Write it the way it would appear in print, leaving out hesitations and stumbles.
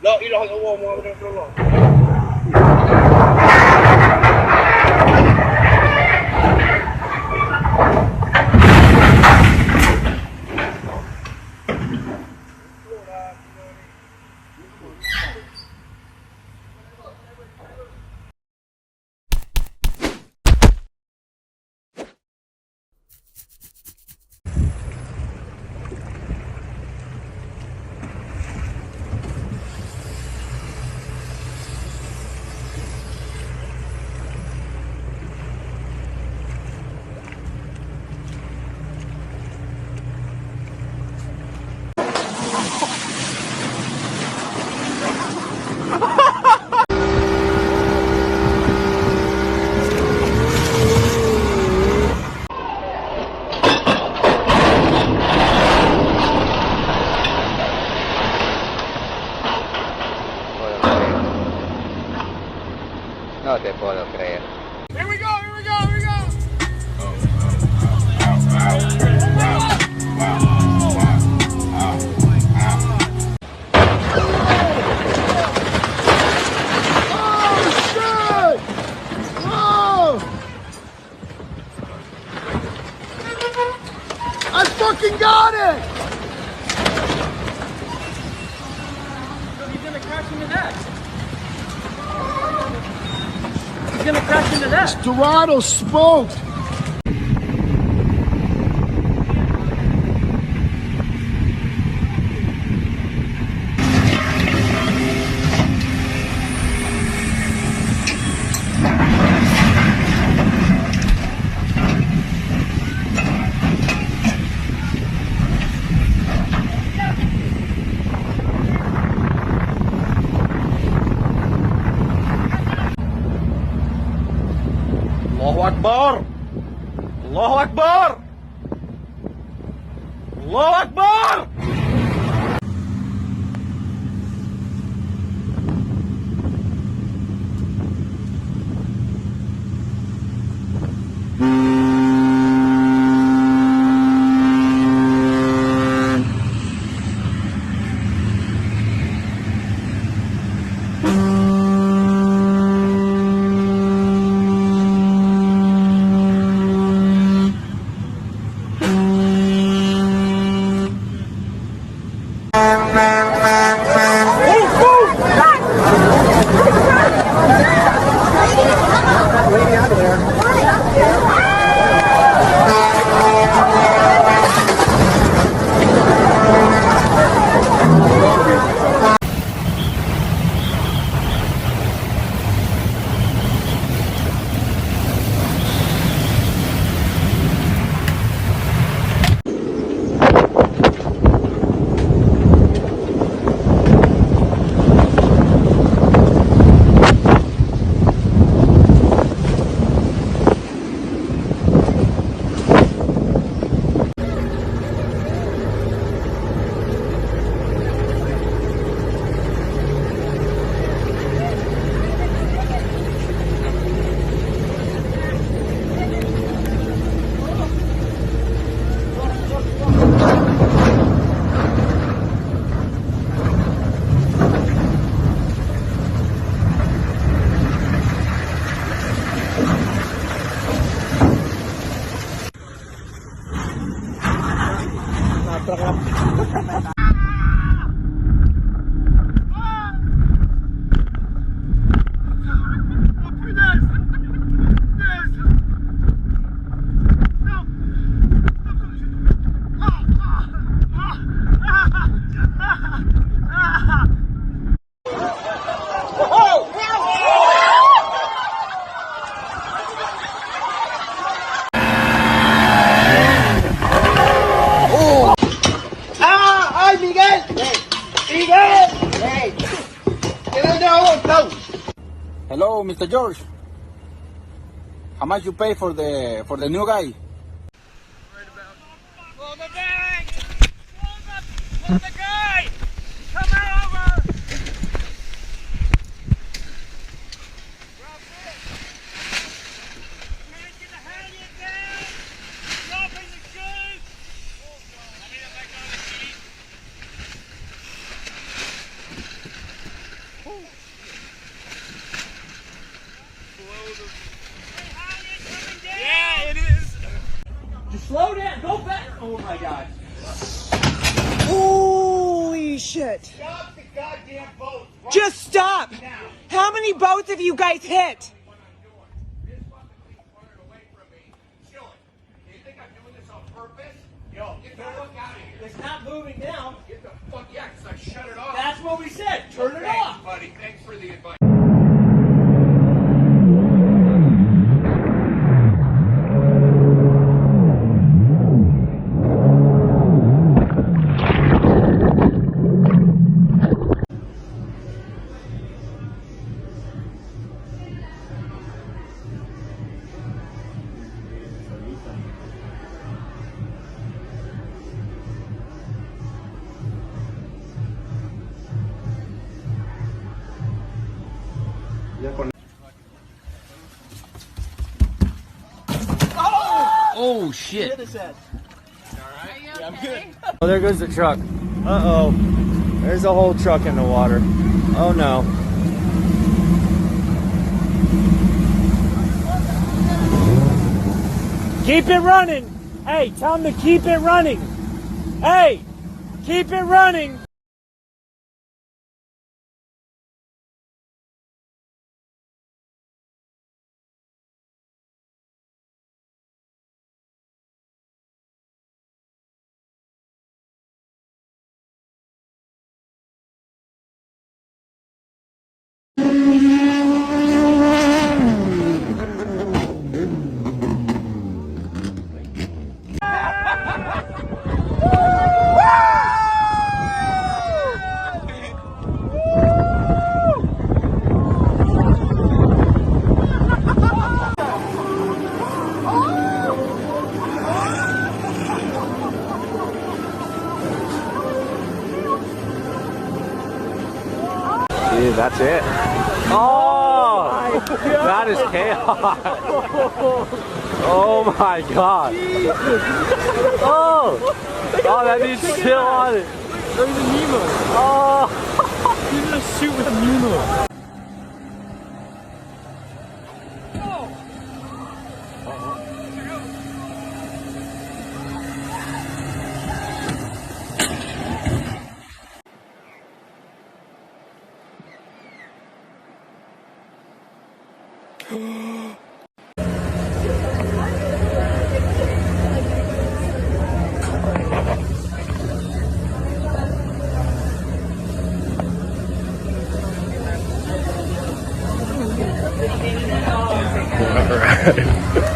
لا إله إلا الله محمد رسول الله. No te puedo creer. Here we go, here we go, here we go. I fucking got it! He's gonna crash into that. He's gonna crash into that. Dorado smoked! Allahu Akbar! Allahu Akbar! Allahu Akbar! Hello, Mr. George. How much you pay for the new guy? Pull the bag! Pull the guy! Come over! Get the halyard down! Dropping the shoes! Want me to let go of the key? my God. Holy shit. Stop the goddamn boat. Just stop. How many boats have you guys hit? This fucking thing's running away from me. Chill it. You think I'm doing this on purpose? Yo, get the fuck out of here. It's not moving now. Get the fuck, yeah, because I shut it off. That's what we said. Turn it Thanks, off. buddy. Thanks for the advice. Oh shit! Oh, there goes the truck. Uh-oh. There's a whole truck in the water. Oh, no. Keep it running. Hey, tell them to keep it running. Hey, keep it running. Dude, that's it. Oh, that is chaos. Oh my god. Oh, that needs still on it. There's a Nemo. Oh, he's gonna shoot with Nemo. All right.